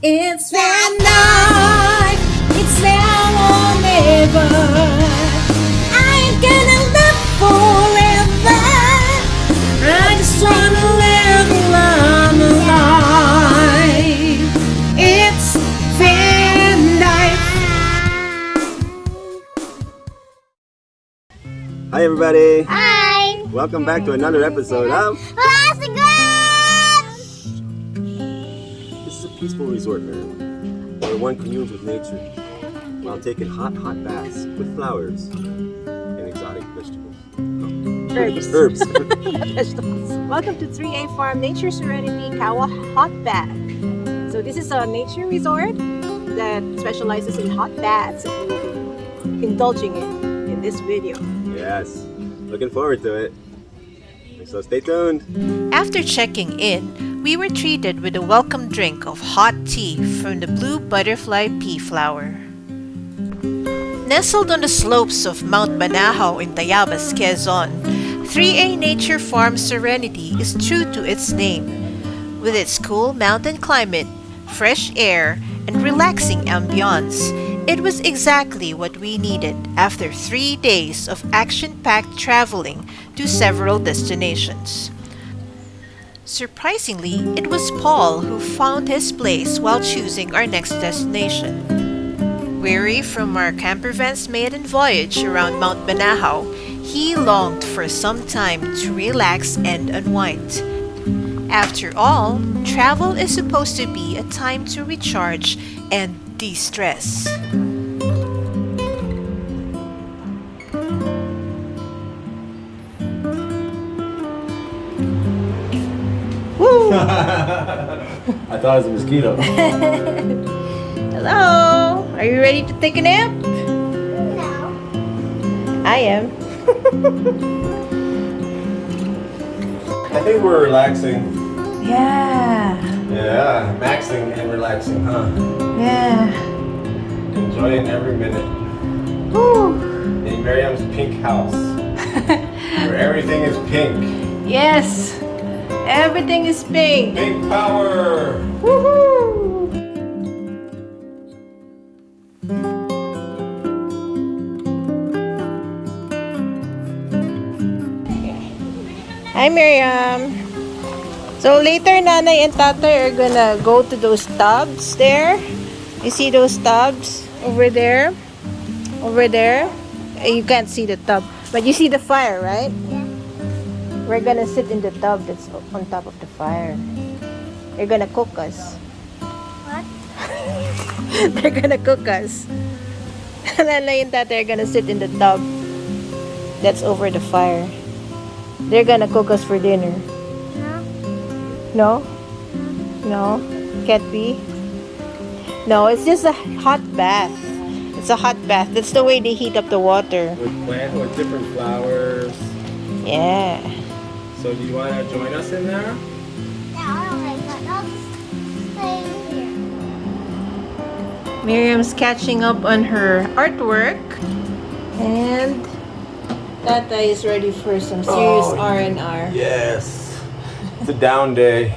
It's van life, it's now or never. I ain't gonna live forever. I just wanna live a life. It's van life. Hi everybody! Hi! Welcome back to another episode of FilAmstagram! This is a peaceful resort, man, where one communes with nature while taking hot baths with flowers and exotic vegetables. Herbs. Herbs. Welcome to 3A Farm Nature Serenity Kawa Hot Bath. So this is a nature resort that specializes in hot baths, and we will be indulging in this video. Yes, looking forward to it. So stay tuned. After checking in, we were treated with a welcome drink of hot tea from the blue butterfly pea flower. Nestled on the slopes of Mount Banahaw in Tayabas, Quezon, 3A Nature Farm Serenity is true to its name. With its cool mountain climate, fresh air, and relaxing ambience, it was exactly what we needed after 3 days of action-packed traveling to several destinations. Surprisingly, it was Paul who found his place while choosing our next destination. Weary from our campervan's maiden voyage around Mount Banahaw, he longed for some time to relax and unwind. After all, travel is supposed to be a time to recharge and de-stress. Woo! I thought it was a mosquito. Hello! Are you ready to take a nap? No. I am. I think we're relaxing. Yeah. Yeah, maxing and relaxing, huh? Yeah. Enjoying every minute. Woo! In Miriam's pink house, where everything is pink. Yes. Everything is pink. Pink power! Woohoo! Hi, Miriam. So later, Nanay and Tatay are gonna go to those tubs there. You see those tubs over there? Over there? You can't see the tub, but you see the fire, right? Yeah. We're gonna sit in the tub that's on top of the fire. They're gonna cook us. What? They're gonna cook us. Nanay and Tatay are gonna sit in the tub that's over the fire. They're gonna cook us for dinner. No. No? No? Can't be? No, it's just a hot bath. It's a hot bath. That's the way they heat up the water. With different flowers. Yeah. So do you want to join us in there? Yeah, I don't like that. I'll stay here. Miriam's catching up on her artwork. And Tata is ready for some serious R&R. Yes. It's a down day.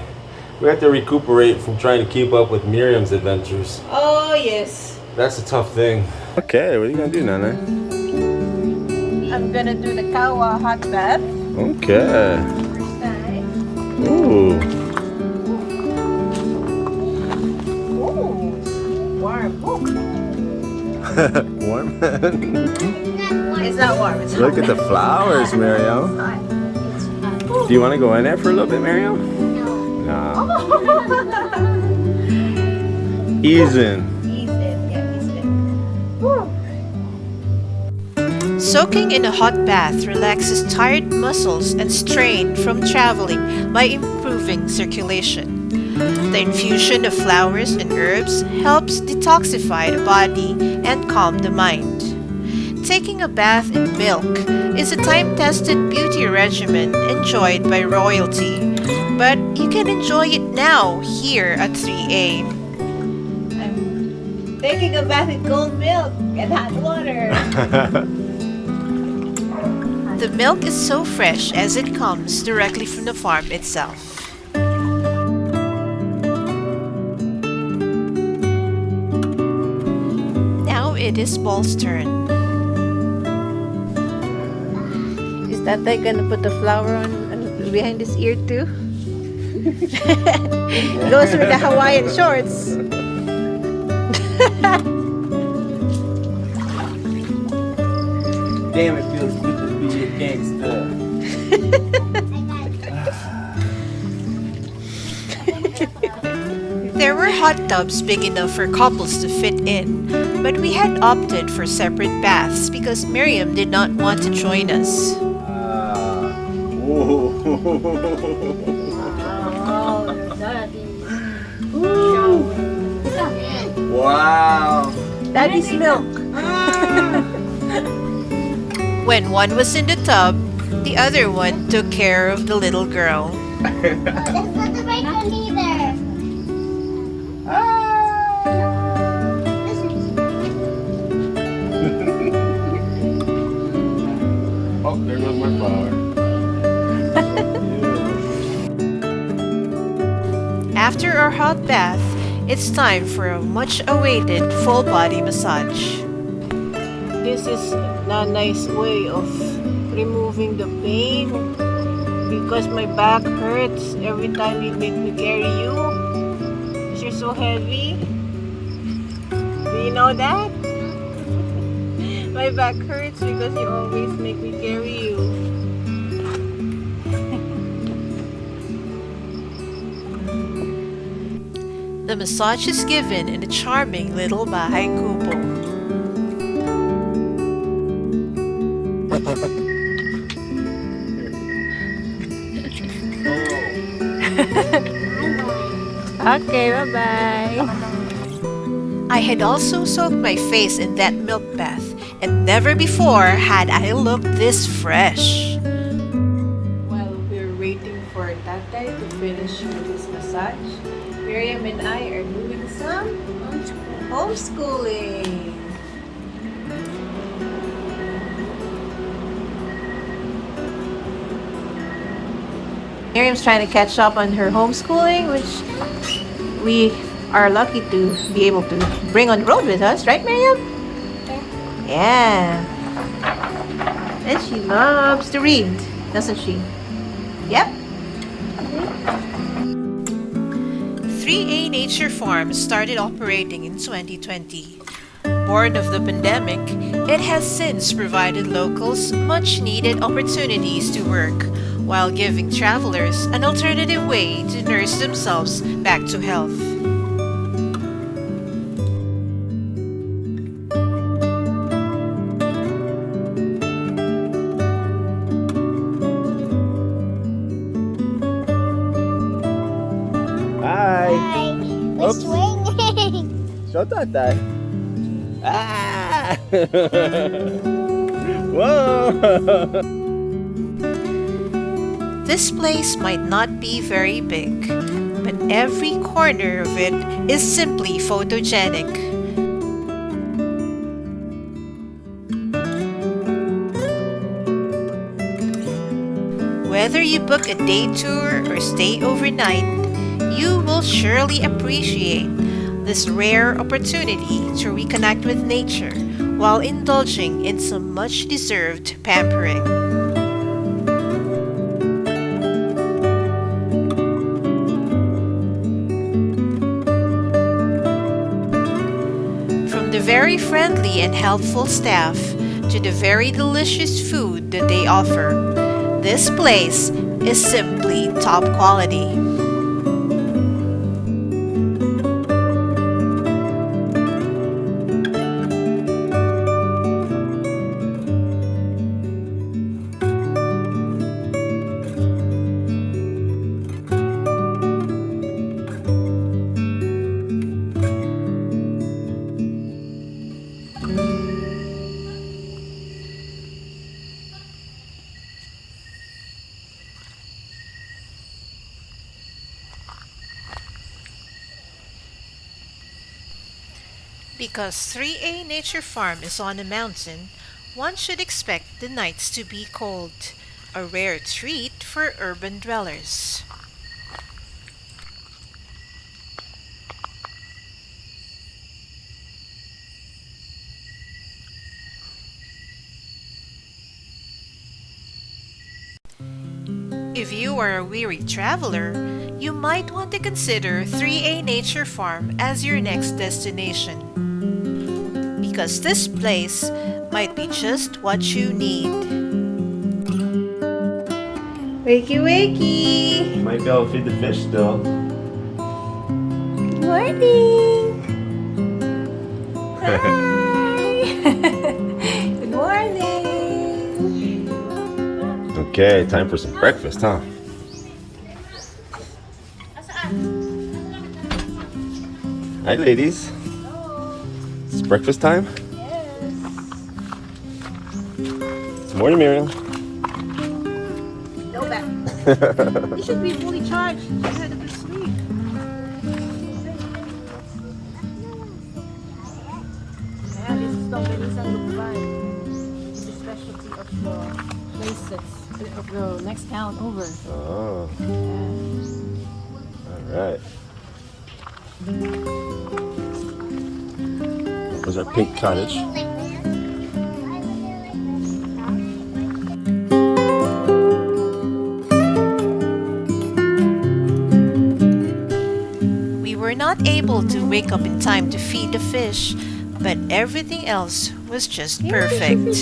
We have to recuperate from trying to keep up with Miriam's adventures. Oh, yes. That's a tough thing. Okay, what are you gonna do, Nana? I'm gonna do the Kawa hot bath. Okay. First time. Ooh. Ooh. Warm. Ooh. Warm. It's not warm. It's Look hot. at the flowers, Miriam. It's fun. Do you want to go in there for a little bit, Miriam? No. No. Ease in. Ease in. Yeah, ease in. Soaking in a hot bath relaxes tired muscles and strain from traveling by improving circulation. The infusion of flowers and herbs helps detoxify the body and calm the mind. Taking a bath in milk is a time-tested beauty regimen enjoyed by royalty, but you can enjoy it now here at 3A. I'm taking a bath in cold milk and hot water. The milk is so fresh as it comes directly from the farm itself. it is ball's turn. Is Tatay gonna put the flower on behind his ear too? Goes with the Hawaiian shorts. Damn, it feels good to be a gangster. There were hot tubs big enough for couples to fit in, but we had opted for separate baths because Miriam did not want to join us. Wow. Daddy's milk. When one was in the tub, the other one took care of the little girl. That's not the right one either. Oh, there goes my flower. After our hot bath, it's time for a much-awaited full-body massage. This is a nice way of removing the pain because my back hurts every time you make me carry you because you're so heavy. Do you know that? My back hurts because you always make me carry you. The massage is given in a charming little bahay kubo. Okay, bye-bye. I had also soaked my face in that milk bath, and never before had I looked this fresh. While we're waiting for Tatay to finish with his massage, Miriam and I are doing some homeschooling. Miriam's trying to catch up on her homeschooling, which we are lucky to be able to bring on the road with us, right, Miriam? Yeah. And she loves to read, doesn't she? Yep. 3A Nature Farm started operating in 2020. Born of the pandemic, it has since provided locals much-needed opportunities to work, while giving travelers an alternative way to nurse themselves back to health. Hi. Hi. We're Oops. swinging. Show Tatay. Ah! Whoa! This place might not be very big, but every corner of it is simply photogenic. Whether you book a day tour or stay overnight, you will surely appreciate this rare opportunity to reconnect with nature while indulging in some much-deserved pampering. From the very friendly and helpful staff to the very delicious food that they offer, this place is simply top quality. Because 3A Nature Farm is on a mountain, one should expect the nights to be cold, a rare treat for urban dwellers. if you are a weary traveler, you might want to consider 3A Nature Farm as your next destination. Because this place might be just what you need. Wakey, wakey! Might be able to feed the fish still. Good morning! Hi! Good morning! Okay, time for some breakfast, huh? Hi, ladies. It's breakfast time? Good morning, Miriam. No back. You should be fully charged. You had a good sleep. Yeah, this is Longganisang Lukban. It's a specialty of the places, of the next town over. Oh, Yeah. all right. There's our pink cottage. We were not able to wake up in time to feed the fish, but everything else was just perfect.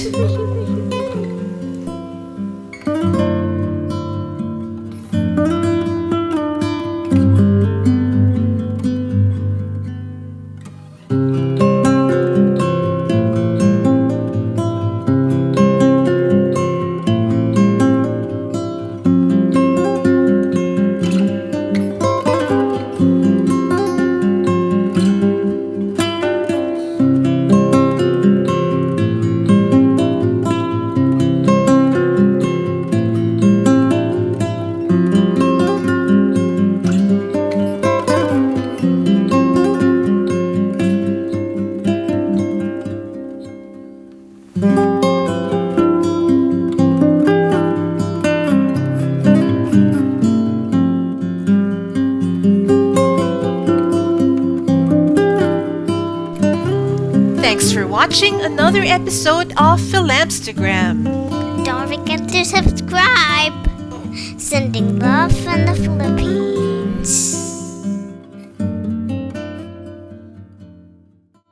Thanks for watching another episode of FilAmstagram. Don't forget to subscribe. Sending love from the Philippines.